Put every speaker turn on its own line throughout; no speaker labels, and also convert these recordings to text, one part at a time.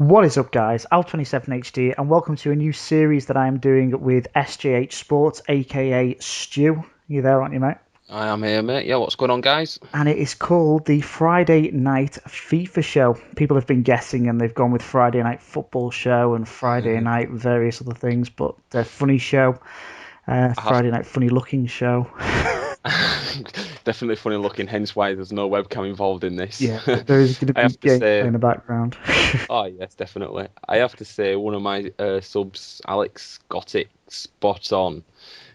What is up, guys? Alp27HD, and welcome to a new series that I am doing with SJH Sports, aka Stu. You there, aren't you, mate?
I am here, mate. Yeah, what's going on, guys?
And it is called the Friday Night FIFA Show. People have been guessing, and they've gone with Friday Night Football Show and Friday Night various other things, but a funny show.
I have
Friday Night Funny Looking Show.
definitely funny looking, hence why there's no webcam involved in this.
Yeah, there's going to
I
be
have to
gameplay in
say,
the background.
oh yes, definitely. I have to say, one of my subs, Alex, got it spot on.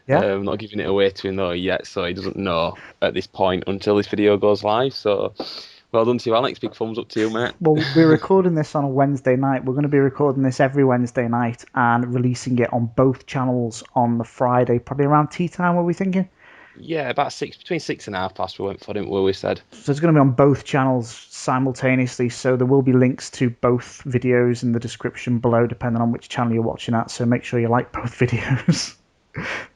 Yeah.
I'm not giving it away to him though yet, so he doesn't know at this point until this video goes live. So, well done to you, Alex. Big thumbs up to you, mate.
Well, we're recording this on a Wednesday night. We're going to be recording this every Wednesday night and releasing it on both channels on the Friday, probably around tea time, were we thinking?
Yeah, about between 6 and 1/2 past we went for it, where we said.
So it's going to be on both channels simultaneously, so there will be links to both videos in the description below, depending on which channel you're watching at, so make sure you like both videos.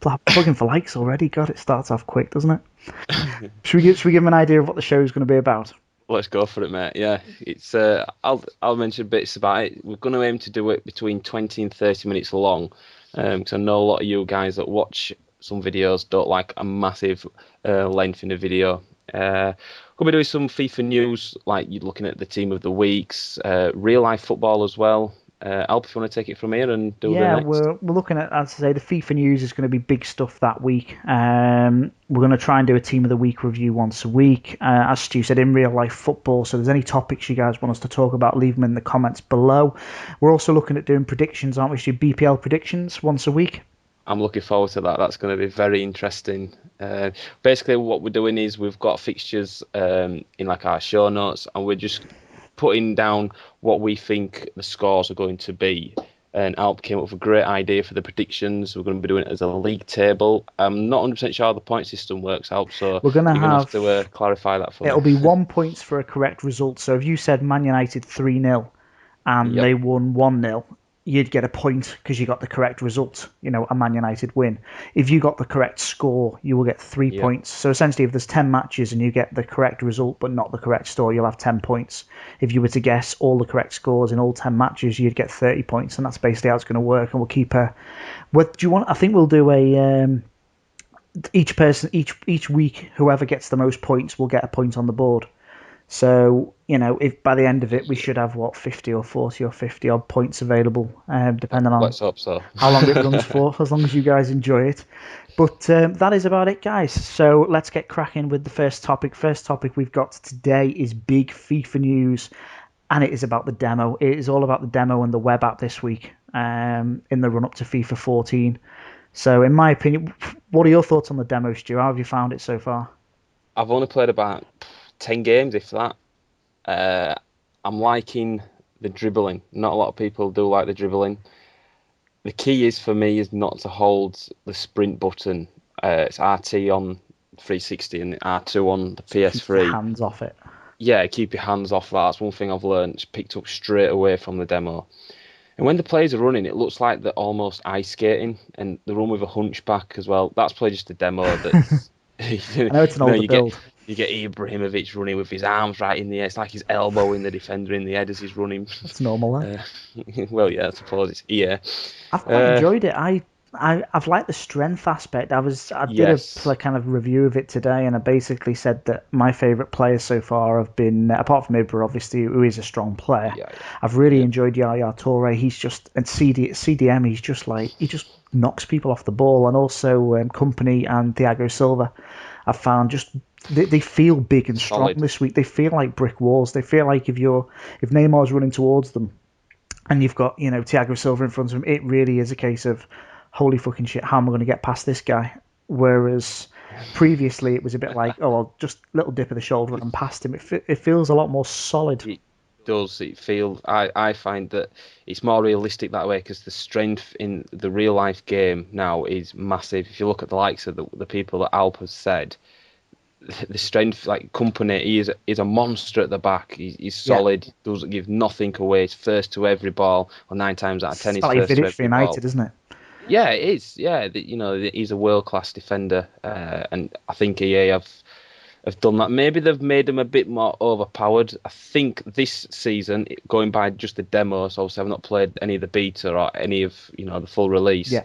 Plugging for likes already. God, it starts off quick, doesn't it? Should we give them an idea of what the show is going to be about?
Let's go for it, mate. Yeah, it's. I'll mention bits about it. We're going to aim to do it between 20 and 30 minutes long, because I know a lot of you guys that watch some videos don't like a massive length in a video. We'll be doing some FIFA news, like you're looking at the team of the weeks, real life football as well. Alp, if you want to take it from here and do the
Yeah,
next.
we're looking at, as I say, the FIFA news is going to be big stuff that week. We're going to try and do a team of the week review once a week. As Stu said, in real life football. So, if there's any topics you guys want us to talk about, leave them in the comments below. We're also looking at doing predictions, aren't we? Stu? BPL predictions once a week.
I'm looking forward to that. That's going to be very interesting. Basically, what we're doing is we've got fixtures in like our show notes, and we're just putting down what we think the scores are going to be. And Alp came up with a great idea for the predictions. We're going to be doing it as a league table. I'm not 100% sure how the point system works, Alp, so
We're going to
you're going to have
have,
to clarify that for me.
it'll be 1 point for a correct result. So, if you said Man United 3-0 and
Yep.
they won 1-0, you'd get a point because you got the correct result, a Man United win. If you got the correct score, you will get three
Yep.
points. So essentially, if there's 10 matches and you get the correct result but not the correct score, you'll have 10 points. If you were to guess all the correct scores in all 10 matches, you'd get 30 points. And that's basically how it's going to work. And we'll keep a. What do you want? I think we'll do a. Each person, each week, whoever gets the most points will get a point on the board. So, if by the end of it we should have 50 or 40 or 50 odd points available, depending on
Let's hope so.
how long it runs for, as long as you guys enjoy it. But that is about it, guys. So let's get cracking with the first topic. First topic we've got today is big FIFA news, and it is about the demo. It is all about the demo and the web app this week in the run up to FIFA 14. So, in my opinion, what are your thoughts on the demo, Stu? How have you found it so far?
I've only played about 10 games, if that. I'm liking the dribbling. Not a lot of people do like the dribbling. The key is for me is not to hold the sprint button. It's RT on 360 and R2 on the
Keep your
PS3.
hands off it.
Yeah, keep your hands off that. That's one thing I've learned. It's picked up straight away from the demo. And when the players are running, it looks like they're almost ice skating, and they run with a hunchback as well. That's probably just a demo. That's
I know it's an older
you get
build.
you get Ibrahimovic running with his arms right in the air. It's like he's elbowing the defender in the head as he's running.
It's normal, then.
Well, yeah, I suppose it's
I've quite
Uh,
enjoyed it. I've liked the strength aspect. I did
yes,
a kind of review of it today, and I basically said that my favourite players so far have been, apart from Ibra, obviously, who is a strong player.
yeah,
I've really
yeah,
enjoyed Yaya Toure. He's just, and CDM, he's just like, he just knocks people off the ball, and also Company and Thiago Silva. I've found just they feel big and strong
solid.
this week. They feel like brick walls. They feel like if Neymar's running towards them, and you've got, Thiago Silva in front of him, it really is a case of, holy fucking shit, how am I going to get past this guy? Whereas previously it was a bit like, oh, well, just little dip of the shoulder and I'm past him. It feels a lot more solid.
It does. It feels. I find that it's more realistic that way because the strength in the real life game now is massive. If you look at the likes of the people that Alp has said, the strength, like Company, he is a monster at the back. He's
Yeah.
solid. Doesn't give nothing away. He's first to every ball. Or 9 times out of 10,
It's
he's
about like
first to
Vidic for
every ball.
United, isn't it?
Yeah, it is. Yeah, he's a world class defender, and I think EA have have done that. Maybe they've made them a bit more overpowered. I think this season, going by just the demos, obviously I've not played any of the beta or any of the full release.
Yeah.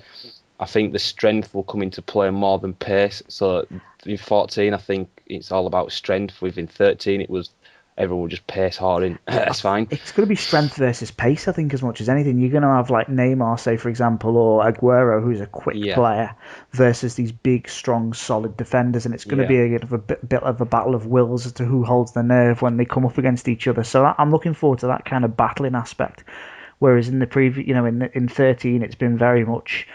I think the strength will come into play more than pace. So in 14, I think it's all about strength. Within 13, it was everyone would just pace hard in. That's fine.
It's going to be strength versus pace, I think, as much as anything. You're going to have like Neymar, say, for example, or Aguero, who's a quick player, versus these big, strong, solid defenders. And it's going to be a bit of a battle of wills as to who holds the nerve when they come up against each other. So I'm looking forward to that kind of battling aspect. Whereas in the previous, in 13, it's been very much,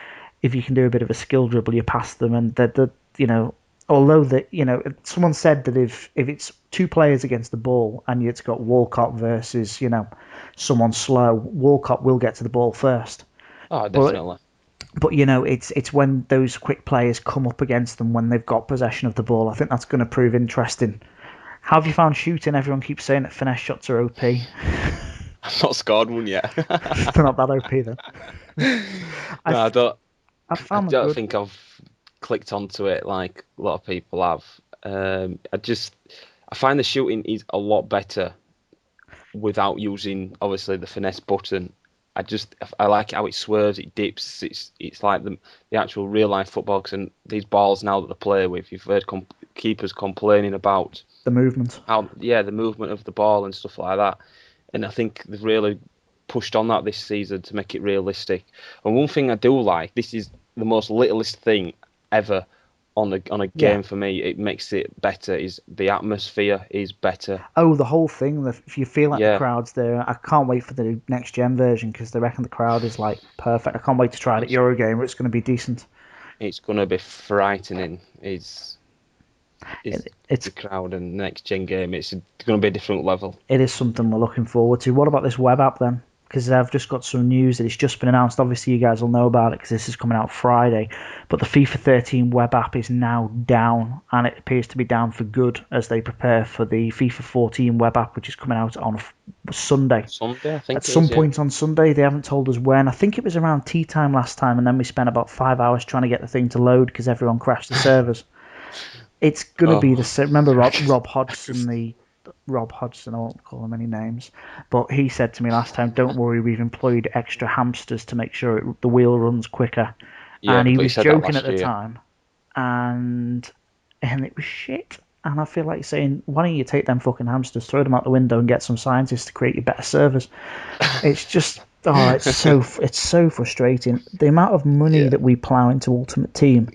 if you can do a bit of a skill dribble, you pass them, and although someone said that if it's two players against the ball and it's got Walcott versus someone slow, Walcott will get to the ball first.
Oh, definitely.
But it's when those quick players come up against them when they've got possession of the ball. I think that's going to prove interesting. How have you found shooting? Everyone keeps saying that finesse shots are OP.
I've not scored one yet.
They're not that OP then.
I don't
good.
think I've clicked onto it like a lot of people have. I find the shooting is a lot better without using obviously the finesse button. I like how it swerves, it dips. It's like the actual real life football. And these balls now that they play with, you've heard keepers complaining about
the movement.
The movement of the ball and stuff like that. And I think they've really pushed on that this season to make it realistic. And one thing I do like, this is the most littlest thing ever on a game for me. It makes it better. Is the atmosphere is better.
Oh, the whole thing. If you feel like the crowd's there, I can't wait for the next gen version because they reckon the crowd is like perfect. I can't wait to try it at Eurogame. It's going to be decent.
It's going to be frightening. It's the crowd and next gen game. It's going to be a different level.
It is something we're looking forward to. What about this web app then? Because I've just got some news that it's just been announced. Obviously, you guys will know about it because this is coming out Friday. But the FIFA 13 web app is now down, and it appears to be down for good as they prepare for the FIFA 14 web app, which is coming out on Sunday.
I think.
At some point on Sunday, they haven't told us when. I think it was around tea time last time, and then we spent about 5 hours trying to get the thing to load because everyone crashed the servers. It's going to be the same. Remember Rob Hodgson, I won't call him any names, but he said to me last time, don't worry, we've employed extra hamsters to make sure the wheel runs quicker. And he was joking at the time, and it was shit. And I feel like saying, why don't you take them fucking hamsters, throw them out the window and get some scientists to create you better servers? It's just, it's so frustrating. The amount of money that we plough into Ultimate Team.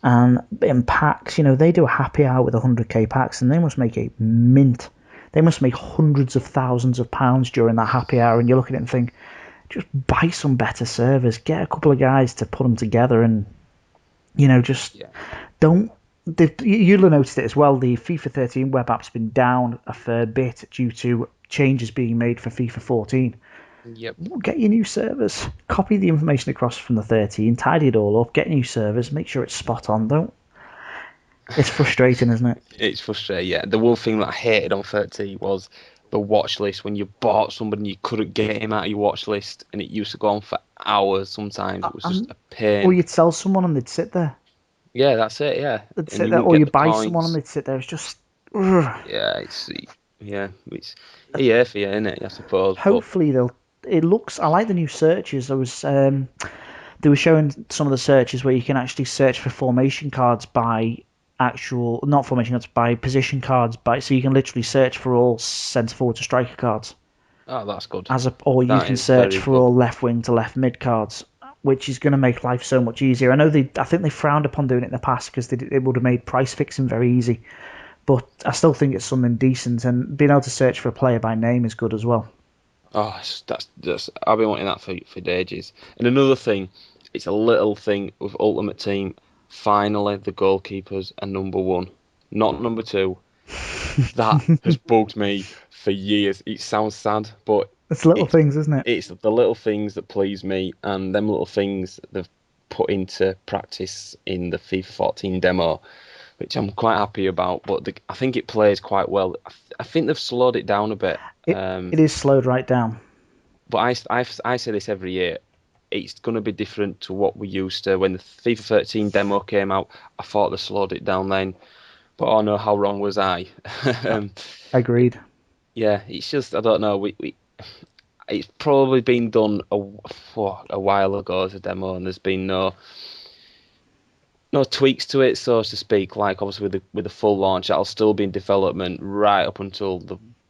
And in packs, they do a happy hour with 100k packs, and they must make a mint. They must make hundreds of thousands of pounds during that happy hour, and you look at it and think, just buy some better servers, get a couple of guys to put them together, and don't. You'll have noticed it as well. The FIFA 13 web app's been down a fair bit due to changes being made for FIFA 14.
Yep.
Get your new servers. Copy the information across from the 13. Tidy it all up. Get new servers. Make sure it's spot on. Don't. It's frustrating, isn't it?
It's frustrating. Yeah. The one thing that I hated on 13 was the watch list. When you bought somebody, and you couldn't get him out of your watch list, and it used to go on for hours. Sometimes it was just a pain.
Or you'd sell someone and they'd sit there.
Yeah, that's it. Yeah.
They'd sit there, or you buy someone and they'd sit there. It's just.
Yeah, it's EA for you, isn't it? I suppose.
Hopefully they'll. It looks. I like the new searches. They were showing some of the searches where you can actually search for formation cards by not formation cards, by position cards. So you can literally search for all centre forward to striker cards.
Oh, that's good.
Or you can search for all left wing to left mid cards, which is going to make life so much easier. I think they frowned upon doing it in the past because it would have made price fixing very easy. But I still think it's something decent, and being able to search for a player by name is good as well.
Oh, that's I've been wanting that for ages. And another thing, it's a little thing with Ultimate Team. Finally, the goalkeepers are number 1, not number 2. That has bugged me for years. It sounds sad, but
it's little things, isn't it?
It's the little things that please me, and them little things they've put into practice in the FIFA 14 demo, which I'm quite happy about. But I think it plays quite well. I think they've slowed it down a bit.
It is slowed right down.
But I say this every year. It's going to be different to what we used to. When the FIFA 13 demo came out, I thought they slowed it down then. But oh no, how wrong was I? um,
Agreed.
yeah, it's just I don't know. It's probably been done a while ago as a demo, and there's been no tweaks to it, so to speak. Like obviously with the full launch, that'll still be in development right up until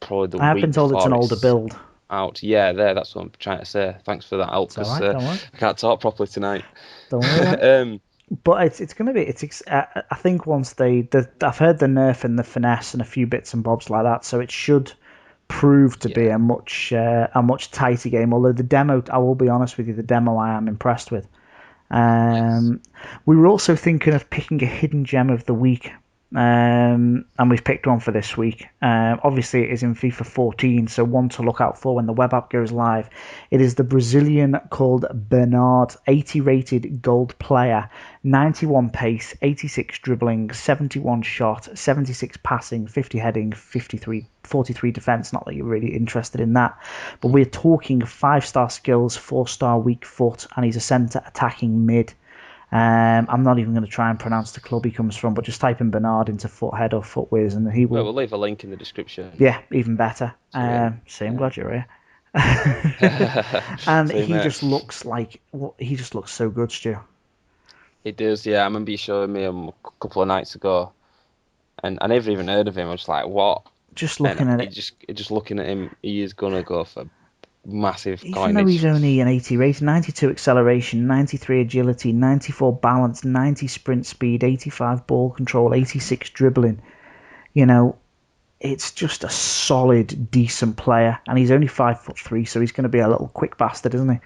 probably the
I have
week
been told it's an
before
older
it's
build.
out. Yeah, that's what I'm trying to say. Thanks for that, Alp,
It's all
because
right. Don't worry.
I can't talk properly tonight.
Don't worry about it.
um,
But it's going to be. I think once I've heard the nerf and the finesse and a few bits and bobs like that, so it should prove to be
yeah,
a much tighter game. Although the demo, I will be honest with you, the demo I am impressed with.
yes.
We were also thinking of picking a hidden gem of the week, and we've picked one for this week. Obviously, it is in FIFA 14, so one to look out for when the web app goes live. It is the Brazilian called Bernard, 80 rated gold player, 91 pace, 86 dribbling, 71 shot, 76 passing, 50 heading, 43 defense. Not that you're really interested in that, but we're talking 5-star skills, 4-star weak foot, and he's a centre attacking mid. I'm not even going to try and pronounce the club he comes from, but just type in Bernard into Foothead or Footwiz, and he
Well,
will.
we'll leave a link in the description
Yeah, even better.
to him.
See, I'm
Yeah.
glad you're here. And
Same
he
here.
just looks like he just looks so good, Stu.
It does, yeah. I remember you showing me him a couple of nights ago, and I never even heard of him. I was like, what?
Just
And
looking at
it
it,
just looking at him, he is gonna go for massive
even though he's
coinage.
only an 80 rating, 92 acceleration, 93 agility, 94 balance, 90 sprint speed, 85 ball control, 86 dribbling. You know, it's just a solid, decent player, and he's only 5'3", so he's going to be a little quick bastard, isn't he?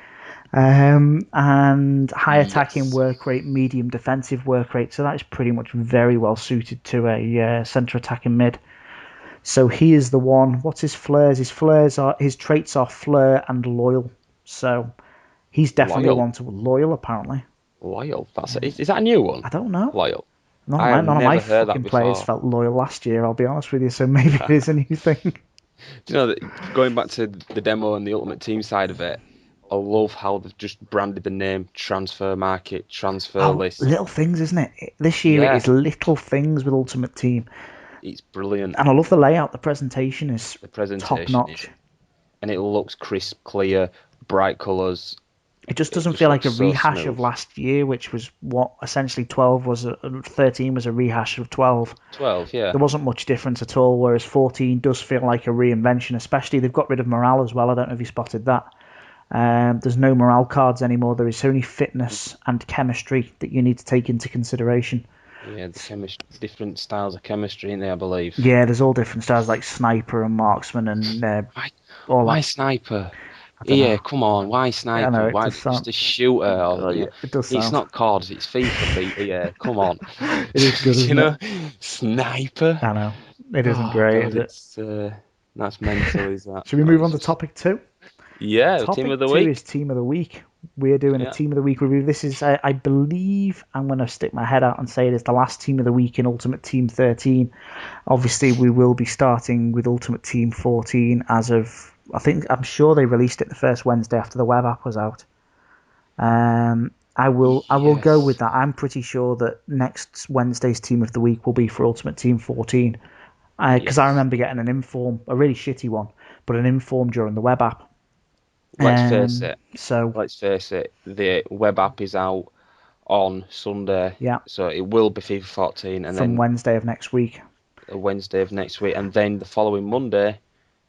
And high attacking
Yes.
work rate, medium defensive work rate, so that is pretty much very well suited to a centre attacking mid. So he is the one. What's his flares? His traits are flair and loyal. So he's definitely
Loyal.
one to loyal. Apparently,
Loyal. Is that a new one?
I don't know.
Loyal.
None of
I
my
have
none of my
never heard that
fucking players
before.
felt loyal last year. I'll be honest with you. So maybe it is a new thing.
Do you know that going back to the demo and the Ultimate Team side of it, I love how they've just branded the name transfer market, transfer
Oh,
list.
little things, isn't it? This year it
Yeah,
is little things with Ultimate Team,
it's brilliant.
and I love the layout. The presentation is
The
top
presentation is,
notch.
and it looks crisp, clear, bright colours.
It just
It
doesn't
just
feel like
looks
a
so
rehash of
smooth.
last year, which was what essentially 13 was a rehash of 12.
12, yeah.
There wasn't much difference at all, whereas 14 does feel like a reinvention, especially they've got rid of morale as well. I don't know if you spotted that. There's no morale cards anymore. There is only fitness and chemistry that you need to take into consideration.
Yeah, the chemistry, different styles of chemistry in there, I believe.
Yeah, there's all different styles like sniper and marksman and
Why,
all
why
that.
sniper?
I don't know.
Yeah, come on, why
I know
sniper?
it
Why
does
just
sound.
a shooter? Or,
Yeah, it does
it's
sound.
not COD, it's FIFA, Peter. Yeah, come on.
It is good,
You
isn't it?
know, sniper.
I know. It isn't
Oh
great, is
God,
it?
it's that's mental. Is that?
Should we
That
move
is
on to
just
topic two?
yeah, team of
Topic
the
two is
week.
team of the week. We're doing a
Yeah.
team of the week review. This is, I believe, I'm going to stick my head out and say it is the last team of the week in Ultimate Team 13. Obviously, we will be starting with Ultimate Team 14 as of, I'm sure they released it the first Wednesday after the web app was out. I will go with
Yes.
that. I'm pretty sure that next Wednesday's team of the week will be for Ultimate Team 14. Because I
Yes.
remember getting an inform, a really shitty one, but an inform during the web app.
Let's face it.
So
Let's face it. The web app is out on Sunday,
yeah,
so it will be FIFA 14, and
from
then
Wednesday of next week,
a Wednesday of next week, and then the following Monday,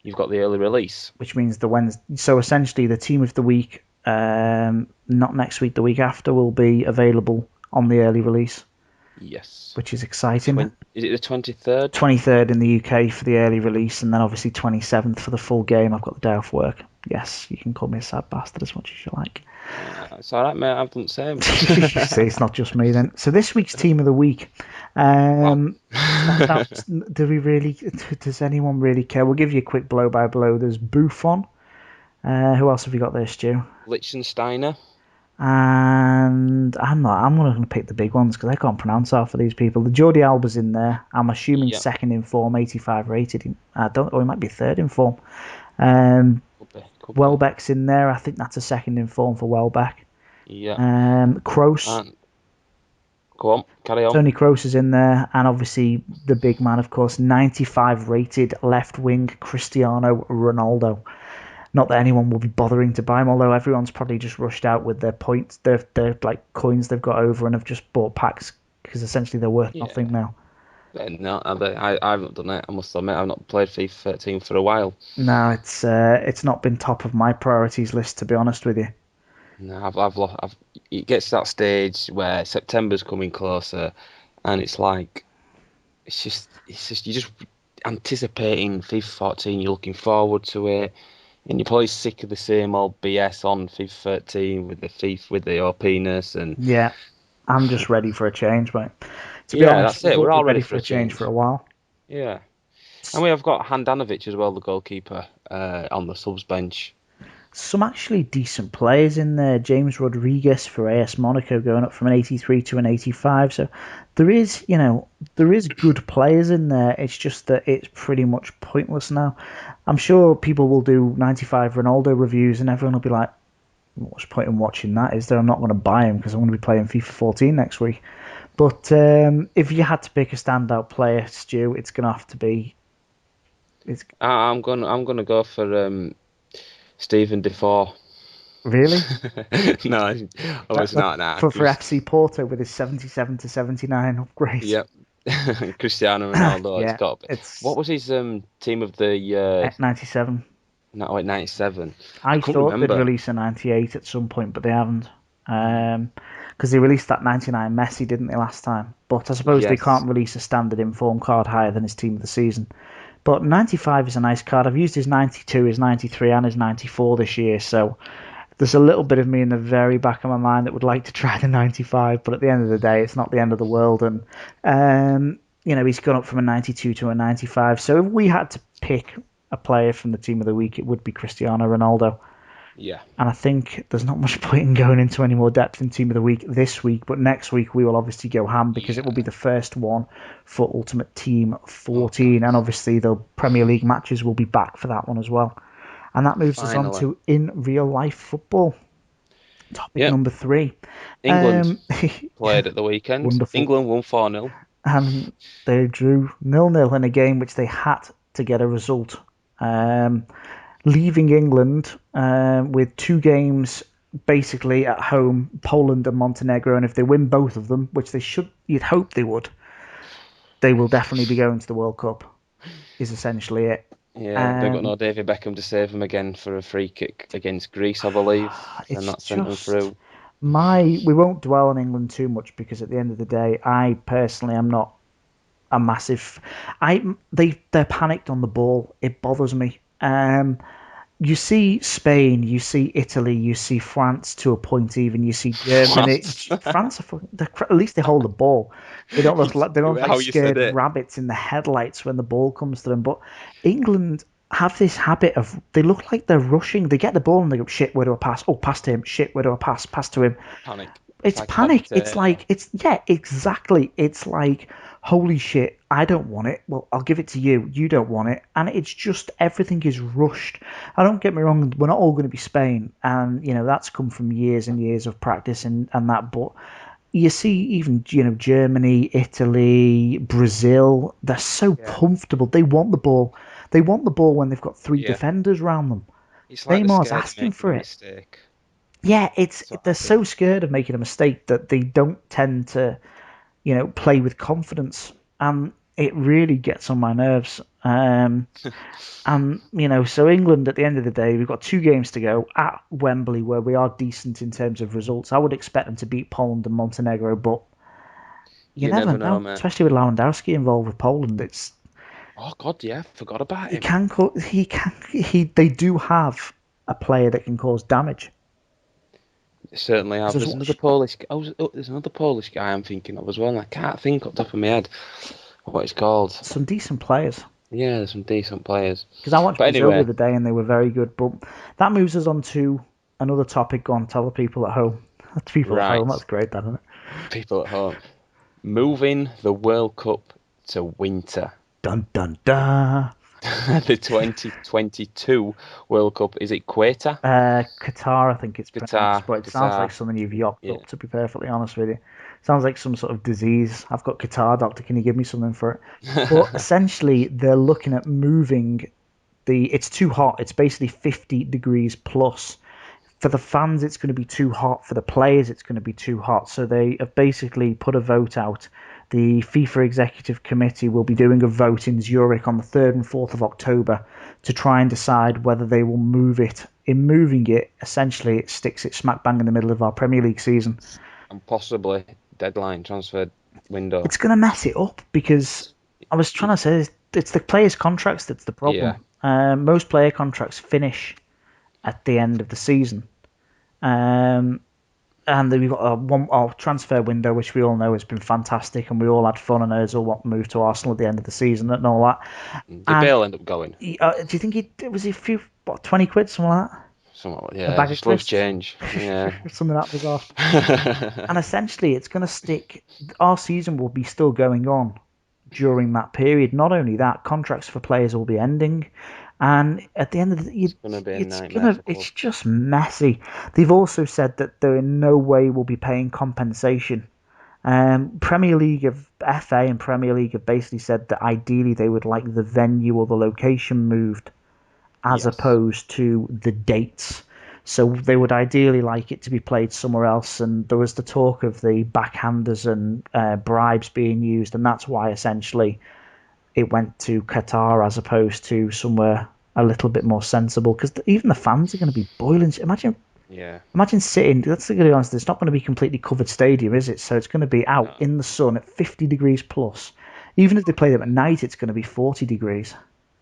you've got the early release.
which means the Wednesday. So essentially, the team of the week, not next week, the week after, will be available on the early release,
Yes.
which is exciting.
Is it the 23rd?
23rd in the UK for the early release, and then obviously 27th for the full game. I've got the day off work. Yes, you can call me a sad bastard as much as you like.
It's all right, mate. I've done the same.
See, it's not just me then. So this week's team of the week.
Wow.
Do we really? Does anyone really care? We'll give you a quick blow by blow. There's Buffon. Who else have you got there, Stu?
Liechtensteiner.
And I'm not. I'm going to pick the big ones because I can't pronounce half of these people. The Jordi Alba's in there. I'm assuming
Yeah.
second in form, 85 rated. I don't. Or he might be third in form. Um,
Could be.
Welbeck's in there. I think that's a second in form for Welbeck.
Yeah.
Kroos.
And Go on, carry on.
Tony Kroos is in there, and obviously the big man, of course, 95 rated left wing Cristiano Ronaldo. Not that anyone will be bothering to buy him, although everyone's probably just rushed out with their points, their like coins they've got over, and have just bought packs because essentially they're worth
Yeah.
nothing now.
No, I haven't done it. I must admit, I've not played FIFA 13 for a while.
No, it's not been top of my priorities list, to be honest with you.
No, it gets to that stage where September's coming closer, and it's like you're just anticipating FIFA 14. You're looking forward to it, and you're probably sick of the same old BS on FIFA 13 with the OP-ness and
Yeah, I'm just ready for a change, mate. To be
yeah,
honest,
that's
we've
it.
all
We're
been
all ready
ready
for
for
a
a change for
change.
a while.
Yeah, and we have got Handanovic as well, the goalkeeper, on the subs bench.
Some actually decent players in there. James Rodriguez for AS Monaco going up from an 83 to an 85. So there is, there is good players in there. It's just that it's pretty much pointless now. I'm sure people will do 95 Ronaldo reviews and everyone will be like, what's the point in watching that? Is there? I'm not going to buy him because I'm going to be playing FIFA 14 next week. But if you had to pick a standout player, Stu, it's going to have to be. It's
I'm gonna go for Stephen Defoe.
really
No, obviously not. Nah,
for FC Porto with his 77 to 79 upgrade.
yep. Cristiano Ronaldo. It's
Yeah,
got to be. What
it's
was his team of the
at 97.
no, wait, 97? I
I
couldn't
thought they'd
remember.
release a 98 at some point, but they haven't. Because they released that 99 Messi, didn't they, last time? But I suppose they
Yes.
can't release a standard inform card higher than his team of the season. But 95 is a nice card. I've used his 92, his 93, and his 94 this year, so there's a little bit of me in the very back of my mind that would like to try the 95, but at the end of the day, it's not the end of the world. And, he's gone up from a 92 to a 95. So if we had to pick a player from the team of the week, it would be Cristiano Ronaldo.
Yeah.
And I think there's not much point in going into any more depth in team of the week this week, but next week we will obviously go ham because it will be
Yeah.
the first one for Ultimate Team
Oh God.
14, and obviously the Premier League matches will be back for that one as well. And that moves us on
Finally.
to in real life football. Topic
Yep.
number 3.
England
Um,
played at the weekend.
Wonderful.
England won 4-0.
And they drew 0-0 in a game which they had to get a result. Um, Leaving England with 2 games basically at home, Poland and Montenegro, and if they win both of them, which they should, you'd hope they would, they will definitely be going to the World Cup. Is essentially it.
Yeah, they've got
Um,
no David Beckham to save them again for a free kick against Greece, I believe, and
it's
that sent them
just
through.
we won't dwell on England too much because at the end of the day, I personally am not a massive. They're panicked on the ball. It bothers me. You see Spain, you see Italy, you see France to a point. Even you see Germany.
France.
France at least they hold the ball. They don't look like
How you said
scared
it.
rabbits in the headlights when the ball comes to them. But England have this habit of they look like they're rushing. They get the ball and they go, shit, where do I pass? Oh, pass to him. Shit, where do I pass? Pass to him.
Panic. It's
It's
like a
panic.
panic
It's
attack.
like yeah, exactly. It's like holy shit, I don't want it. Well, I'll give it to you. You don't want it, and it's just everything is rushed. I don't get me wrong. We're not all going to be Spain, and that's come from years and years of practice and that. But you see, even Germany, Italy, Brazil, they're so
Yeah.
comfortable. They want the ball. They want the ball when they've got 3
Yeah.
defenders around them.
It's like they're
Neymar's
scared of
asking
making a
for it.
mistake.
Yeah,
That's what I
they're
think.
so scared of making a mistake that they don't tend to, play with confidence, and it really gets on my nerves. And so England at the end of the day, we've got 2 games to go at Wembley where we are decent in terms of results. I would expect them to beat Poland and Montenegro, but you
You
never
never know,
know,
mate.
especially with Lewandowski involved with Poland. It's
Oh God, yeah, forgot about
he
him.
can they do have a player that can cause damage.
They certainly have.
Just
There's another
watch
Polish. There's another Polish guy I'm thinking of as well. And I can't think off the top of my head what it's called.
some decent players.
Yeah, there's some decent players.
Because I watched
But
Brazil the
anyway,
other day and they were very good. But that moves us on to another topic. Go on, tell the people at home. The people at home,
right,
that's great, that, isn't it?
people at home, moving the World Cup to winter.
Dun dun dun.
The 2022 World Cup is it Quetta?
Qatar, I think it's pronounced,
Qatar,
but it sounds like
Qatar.
something you've yocked
Yeah,
up, to be perfectly honest with you. Sounds like some sort of disease. I've got catarrh, doctor. Can you give me something for it? But essentially, they're looking at moving it's too hot. It's basically 50 degrees plus. For the fans, it's going to be too hot. For the players, it's going to be too hot. So they have basically put a vote out. The FIFA Executive Committee will be doing a vote in Zurich on the 3rd and 4th of October to try and decide whether they will move it. In moving it, essentially, it sticks it smack bang in the middle of our Premier League season.
And possibly deadline transfer window.
It's going to mess it up because I was trying to say it's the players' contracts that's the problem. Most player contracts finish at the end of the season. And then we've got our transfer window, which we all know has been fantastic, and we all had fun, and Ozil what moved to Arsenal at the end of the season and all that.
Did Bale end up going?
Do you think was he a few 20 quid, something like that?
Something, yeah. A bag of crisps? Change. Yeah.
Something that bizarre. And essentially, it's going to stick. Our season will be still going on during that period. Not only that, contracts for players will be ending. And at the end of the day, it's just messy. They've also said that there in no way will be paying compensation. Premier League of FA and Premier League have basically said that ideally they would like the venue or the location moved as opposed to the dates. So they would ideally like it to be played somewhere else. And there was the talk of the backhanders and bribes being used, and that's why essentially it went to Qatar as opposed to somewhere a little bit more sensible, because even the fans are going to be boiling. Imagine sitting. Let's be honest. It's not going to be completely covered stadium, is it? So it's going to be out in the sun at 50 degrees plus. Even if they play them at night, it's going to be 40 degrees.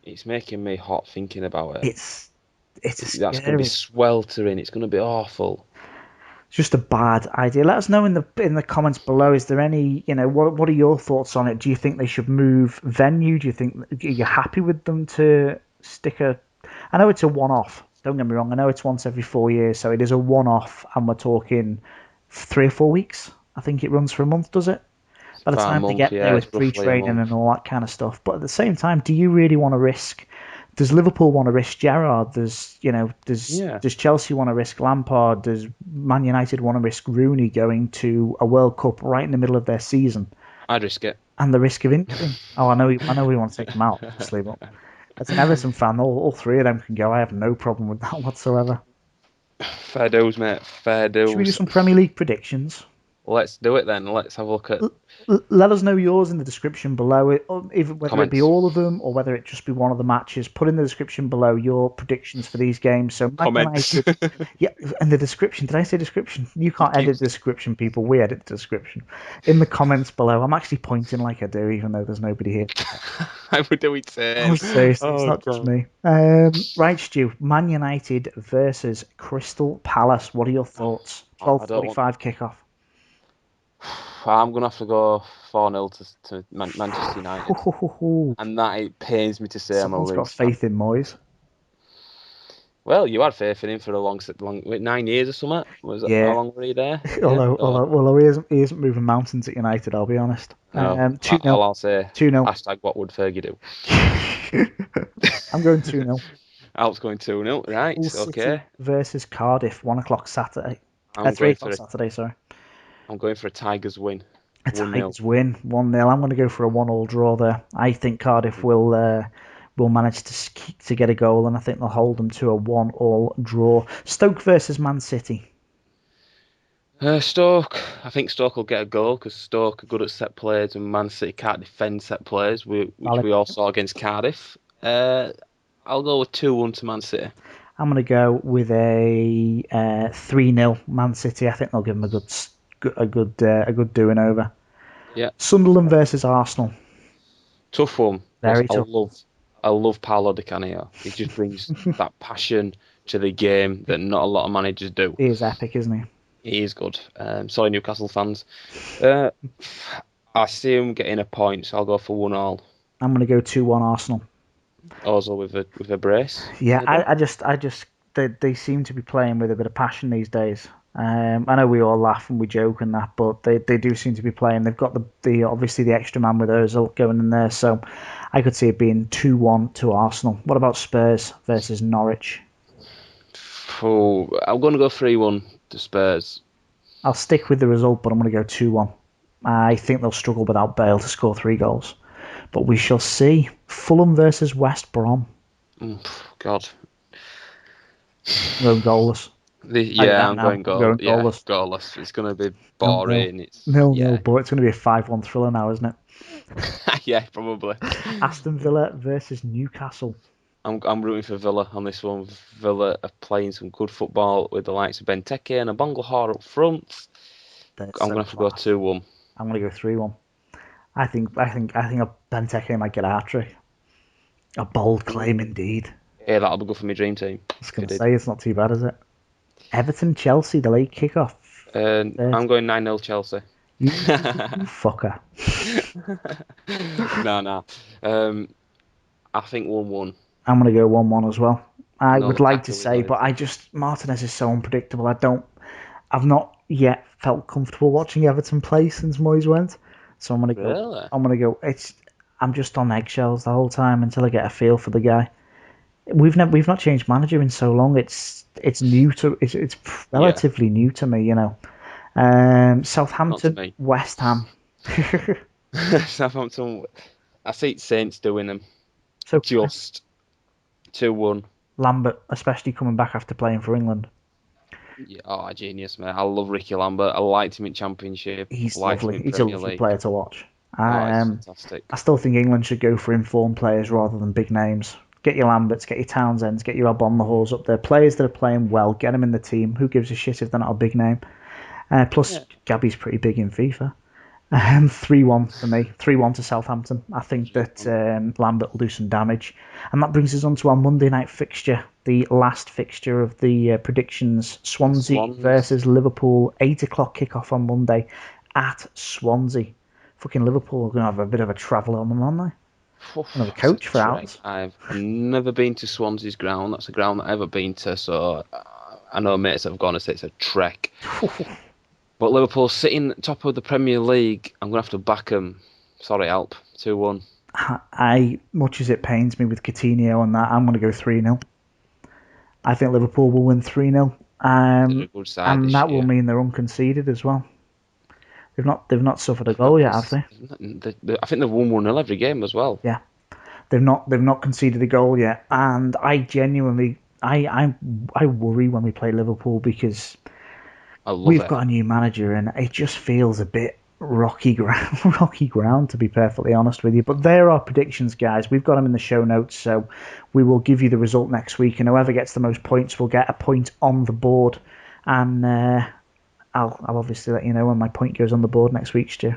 It's making me hot thinking about it.
That's
going to be sweltering. It's going to be awful.
Just a bad idea. Let us know in the comments below. Is there any, what are your thoughts on it? Do you think they should move venue? Do you think you're happy with them to stick I know it's a one-off. Don't get me wrong. I know it's once every 4 years, so it is a one-off, and we're talking 3 or 4 weeks. I think it runs for a month, does it? By the time they get there with pre-training and all that kind of stuff. But at the same time, do you really want to risk? Does Liverpool want to risk Gerrard? Does Chelsea want to risk Lampard? Does Man United want to risk Rooney going to a World Cup right in the middle of their season?
I'd risk it.
And the risk of injury. I know we want to take them out, obviously, but as an Everton fan, all 3 of them can go. I have no problem with that whatsoever.
Fair dues, mate. Fair dues.
Should we do some Premier League predictions?
Let's do it then. Let's have a look at.
Let us know yours in the description below. Whether it be all of them or whether it just be one of the matches. Put in the description below your predictions for these games. So
comments.
Yeah, in the description. Did I say description? You can't edit the description, people. We edit the description. In the comments below. I'm actually pointing like I do, even though there's nobody here.
I would do it same.
Oh, seriously, it's not just me. Right, Stu. Man United versus Crystal Palace. What are your thoughts? 12:45 kickoff.
I'm going to have to go 4-0 to Manchester United. And that it pains me to say.
Someone's got faith in Moyes.
Well, you had faith in him for a long 9 years or something. How long were you there?
Although he isn't moving mountains at United, I'll be honest.
No, I'll say
2-0.
Hashtag what would Fergie do?
I'm going 2-0.
Alp's going 2-0, right? Okay.
Versus Cardiff, 1:00 Saturday. 3:00 Saturday, sorry.
I'm going for a Tigers win.
A Tigers win, 1-0. I'm going to go for a 1-1 draw there. I think Cardiff will manage to get a goal, and I think they'll hold them to a 1-1 draw. Stoke versus Man City.
Stoke. I think Stoke will get a goal because Stoke are good at set plays, and Man City can't defend set plays, which we all saw against Cardiff. I'll go with 2-1 to Man City. I'm
going to go with a 3-0 Man City. I think they'll give them a good doing over.
Yeah.
Sunderland versus Arsenal.
Tough one.
Very tough.
I love Paolo Di Canio. He just brings that passion to the game that not a lot of managers do.
He is epic, isn't he?
He is good. Sorry, Newcastle fans. I see him getting a point, so I'll go for 1-1. I'm
going to go 2-1 Arsenal.
Also with a brace.
Yeah, I just they seem to be playing with a bit of passion these days. I know we all laugh and we joke and that, but they do seem to be playing. They've got the obviously the extra man with Ozil going in there, so I could see it being 2-1 to Arsenal. What about Spurs versus Norwich?
Oh, I'm going to go 3-1 to Spurs.
I'll stick with the result, but I'm going to go 2-1. I think they'll struggle without Bale to score 3 goals. But we shall see. Fulham versus West Brom.
God.
No goalless.
I'm going
I'm going
Yeah,
goalless.
goalless. It's going to be
0-0.
boring.
Nil, but it's going to be a 5-1 thriller now, isn't it?
Yeah, probably.
Aston Villa versus Newcastle.
I'm rooting for Villa on this one. Villa are playing some good football with the likes of Benteke and a Bangalore up front. I'm going to have to go 2-1.
I'm going to go 3-1. I think a Benteke might get a hat-trick. A bold claim indeed.
Yeah, that'll be good for my dream team.
I was going to say, it's not too bad, is it? Everton, Chelsea, the late kickoff.
I'm going 9-0 Chelsea.
You fucker.
No. I think 1-1.
I'm going to go 1-1 as well. I would like to say,
but
Martinez is so unpredictable. I've not yet felt comfortable watching Everton play since Moyes went. So I'm going to go. I'm just on eggshells the whole time until I get a feel for the guy. We've not changed manager in so long. It's relatively new to me, you know. Southampton, West Ham.
Southampton. I see Saints doing them.
So
just 2-1.
Lambert, especially coming back after playing for England.
Yeah, genius, man. I love Ricky Lambert. I liked him in Championship.
He's lovely. He's a lovely player to watch.
He's fantastic.
I still think England should go for informed players rather than big names. Get your Lamberts, get your Townsends, get your Abonlahors up there. Players that are playing well, get them in the team. Who gives a shit if they're not a big name? Plus, Gabby's pretty big in FIFA. 3-1 for me. 3-1 to Southampton. I think that Lambert will do some damage. And that brings us on to our Monday night fixture, the last fixture of the predictions. Swansea versus Liverpool, 8 o'clock kickoff on Monday at Swansea. Fucking Liverpool are going to have a bit of a travel on them, aren't they? Another coach for hours.
I've never been to Swansea's ground. That's a ground that I've ever been to, so I know mates that have gone and said it's a trek. But Liverpool sitting top of the Premier League, I'm going to have to back them. Sorry, Alp. 2-1.
Much as it pains me with Coutinho on that, I'm going to go 3-0. I think Liverpool will win 3-0. And that will mean they're unconceded as well. They've not suffered a goal yet, have they?
I think they've won 1-0 every game as well.
Yeah. They've not conceded a goal yet. And I genuinely I worry when we play Liverpool because we've got a new manager and it just feels a bit rocky ground, to be perfectly honest with you. But there are predictions, guys. We've got them in the show notes, so we will give you the result next week, and whoever gets the most points will get a point on the board. And I'll obviously let you know when my point goes on the board next week, Stu.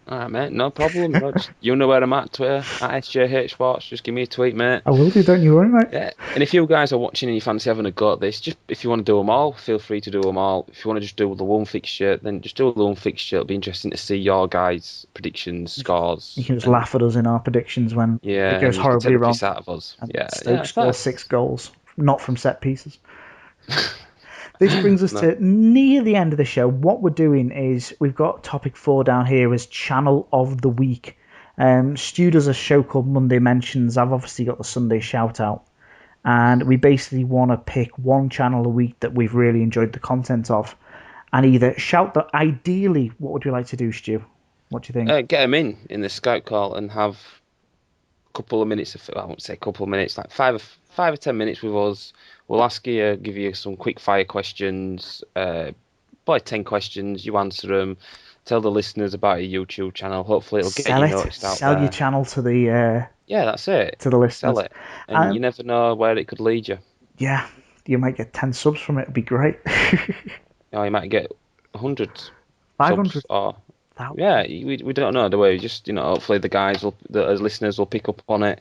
All right, mate. No problem. You know where I'm at, Twitter, at SJH Sports. Just give me a tweet, mate.
I will do, don't you worry, mate.
Yeah. And if you guys are watching and you fancy having a go at this, just if you want to do them all, feel free to do them all. If you want to just do the one fixture, then just do the one fixture. It'll be interesting to see your guys' predictions, scores.
You can just laugh at us in our predictions when it goes horribly wrong.
Out of us.
Stoke scores 6 goals, not from set pieces. This brings us to near the end of the show. What we're doing is we've got topic 4 down here as Channel of the Week. Stu does a show called Monday Mentions. I've obviously got the Sunday Shout Out. And we basically want to pick one channel a week that we've really enjoyed the content of. And either shout that. Ideally, what would you like to do, Stu? What do you think?
Get them in the Skype call and have a couple of minutes. I won't say a couple of minutes, like 5 or 10 minutes with us. We'll ask you, give you some quick fire questions, probably 10 questions. You answer them. Tell the listeners about your YouTube channel. Hopefully, it'll get you noticed out there.
Sell your channel to the
that's it.
To the listeners.
Sell it, and you never know where it could lead you.
Yeah, you might get 10 subs from it. It'd be great.
You might get 100,
500
subs, or we don't know, do we? Just hopefully the listeners will pick up on it.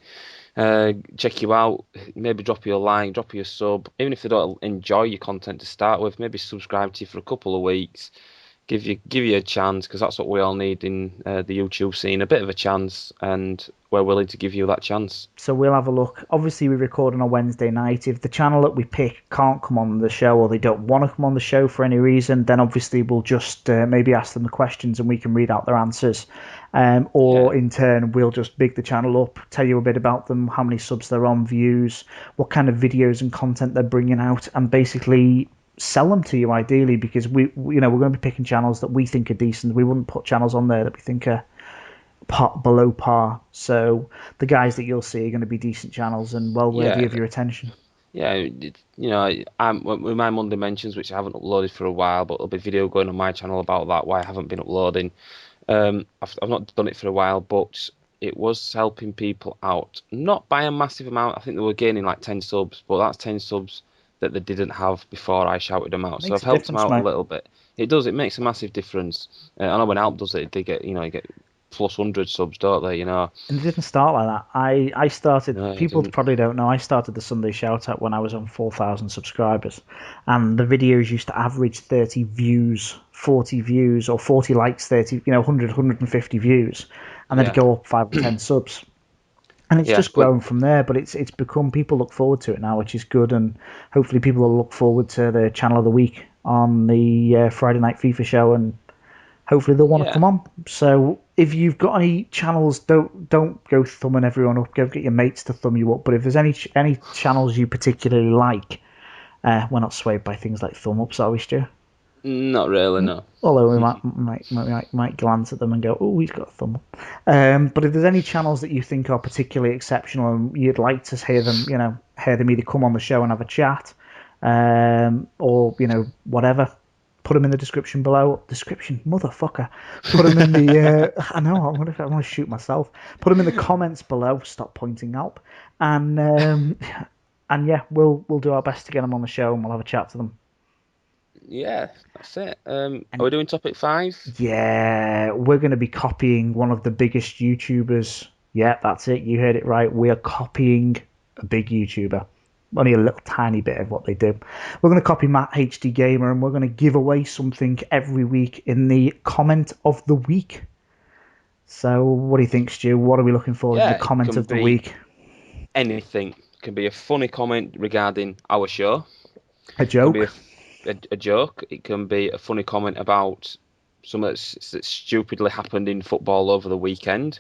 Check you out, maybe drop you a like, drop you a sub. Even if they don't enjoy your content to start with, maybe subscribe to you for a couple of weeks. Give you a chance, because that's what we all need in the YouTube scene, a bit of a chance, and we're willing to give you that chance.
So we'll have a look. Obviously, we record on a Wednesday night. If the channel that we pick can't come on the show, or they don't want to come on the show for any reason, then obviously we'll just maybe ask them the questions and we can read out their answers. In turn, we'll just big the channel up, tell you a bit about them, how many subs they're on, views, what kind of videos and content they're bringing out, and basically sell them to you ideally, because we're going to be picking channels that we think are decent. We wouldn't put channels on there that we think are below par. So the guys that you'll see are going to be decent channels and well worthy of your attention.
Yeah, I'm with my Monday mentions, which I haven't uploaded for a while, but there'll be video going on my channel about that, why I haven't been uploading. I've not done it for a while, but it was helping people out, not by a massive amount. I think they were gaining like 10 subs, but that's 10 subs that they didn't have before I shouted them out. So I've helped them out a little bit. It does. It makes a massive difference. I know when Alp does it, they get you get plus 100 subs, don't they?
And it didn't start like that. I started.
No,
people probably don't know. I started the Sunday Shout Out when I was on 4,000 subscribers, and the videos used to average 30 views, 40 views, or 40 likes, 30, 100, 150 views, and then it'd go up 5 or 10 subs. And it's just grown from there, but it's become, people look forward to it now, which is good, and hopefully people will look forward to the channel of the week on the Friday Night FIFA Show, and hopefully they'll want to come on. So if you've got any channels, don't go thumbing everyone up. Go get your mates to thumb you up. But if there's any channels you particularly like, we're not swayed by things like thumb ups, are we, Stu?
Not really, no.
Although we might glance at them and go, "Oh, he's got a thumb up." But if there's any channels that you think are particularly exceptional and you'd like to hear them either come on the show and have a chat, or whatever, put them in the description below. Description, motherfucker. Put them in the. I know. I wonder if I want to shoot myself. Put them in the comments below. Stop pointing Alp. And yeah, we'll do our best to get them on the show and we'll have a chat to them.
Yeah, that's it. Are we doing topic 5?
Yeah, we're going to be copying one of the biggest YouTubers. Yeah, that's it. You heard it right. We are copying a big YouTuber. Only a little tiny bit of what they do. We're going to copy Matt HD Gamer, and we're going to give away something every week in the comment of the week. So what do you think, Stu? What are we looking for in the comment of the week?
Anything. It can be a funny comment regarding our show.
A joke.
It can be a joke. It can be a funny comment about something that stupidly happened in football over the weekend.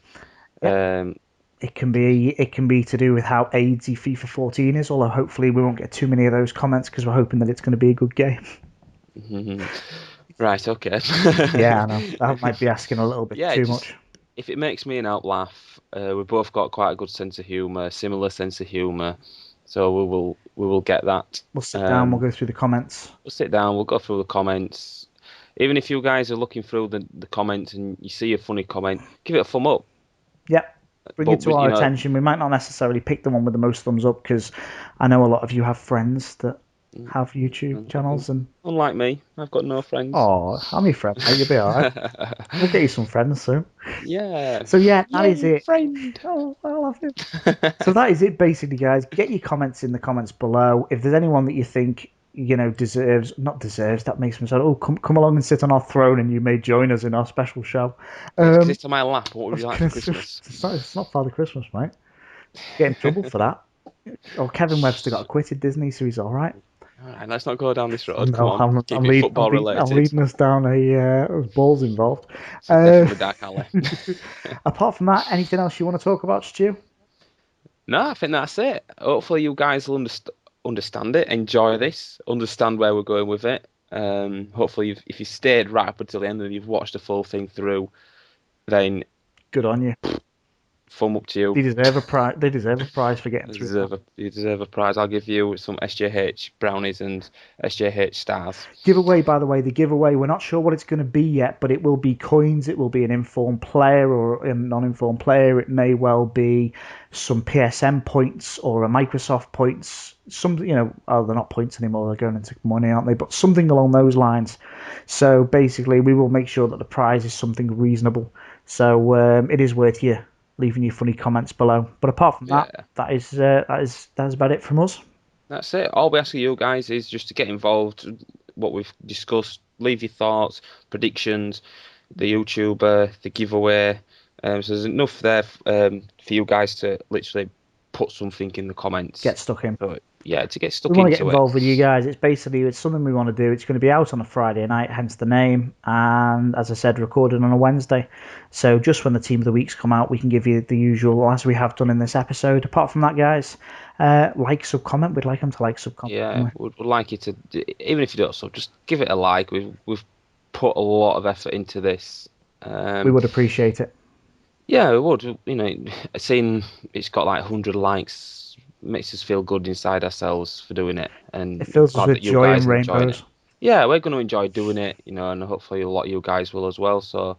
Yep. It can be to do with how AIDSy FIFA 14 is, although hopefully we won't get too many of those comments because we're hoping that it's going to be a good game.
Right, okay.
Yeah, I know. That might be asking a little bit too much.
If it makes me and Alp laugh, we've both got quite a good sense of humour, similar sense of humour, so we will get that.
We'll sit down, we'll go through the comments.
We'll sit down, we'll go through the comments. Even if you guys are looking through the comments and you see a funny comment, give it a thumb up.
Yep. Bring it to our attention. We might not necessarily pick the one with the most thumbs up because I know a lot of you have friends that have YouTube channels, and
unlike me, I've got no friends.
Oh, how many friends? You'll be alright. We'll get you some friends soon.
Yeah.
So yeah, that is it.
Friend.
Oh, I love you. So that is it, basically, guys. Get your comments in the comments below. If there's anyone that you think deserves, that makes me say, oh, come along and sit on our throne, and you may join us in our special show.
It's on my lap. What would you like for Christmas?
It's not Father Christmas, mate. Get in trouble for that. Oh, Kevin Webster got acquitted, didn't he? So he's all right.
All right, let's not go down this road.
No,
Come on, keep it football related.
I'm leading us down there's balls involved.
Definitely dark alley.
Apart from that, anything else you want to talk about, Stu?
No, I think that's it. Hopefully you guys will understand it, enjoy this, understand where we're going with it. Hopefully if you stayed right up until the end and you've watched the full thing through, then
good on you.
Thumb up to you.
They deserve a prize. They deserve a prize for getting through.
You deserve a prize. I'll give you some SJH brownies and SJH stars.
Giveaway, by the way, the giveaway, we're not sure what it's going to be yet, but it will be coins. It will be an informed player or a non-informed player. It may well be some PSM points or a Microsoft points. Some, they're not points anymore. They're going into money, aren't they? But something along those lines. So basically, we will make sure that the prize is something reasonable. So it is worth you leaving your funny comments below. But apart from that, that's about it from us.
That's it. All we ask of you guys is just to get involved. What we've discussed, leave your thoughts, predictions, the YouTuber, the giveaway. So there's enough there for you guys to literally put something in the comments.
Get stuck in.
So, to get stuck
We want to
into
get involved
it.
with you guys. It's something we want to do. It's going to be out on a Friday night, hence the name. And as I said, recorded on a Wednesday. So just when the Team of the Weeks come out, we can give you the usual, as we have done in this episode. Apart from that, guys, like, sub, comment. We'd like them to like, sub, comment.
Yeah, we'd like you to, even if you don't sub, just give it a like. We've put a lot of effort into this.
We would appreciate it.
Yeah, it would. Seeing it's got like 100 likes makes us feel good inside ourselves for doing it, and
It fills us
glad
with
that you
joy
guys
and
are enjoying it.
rainbows.
Yeah, we're going to enjoy doing it, and hopefully a lot of you guys will as well. So,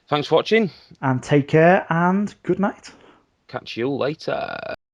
thanks for watching.
And take care and good night.
Catch you later.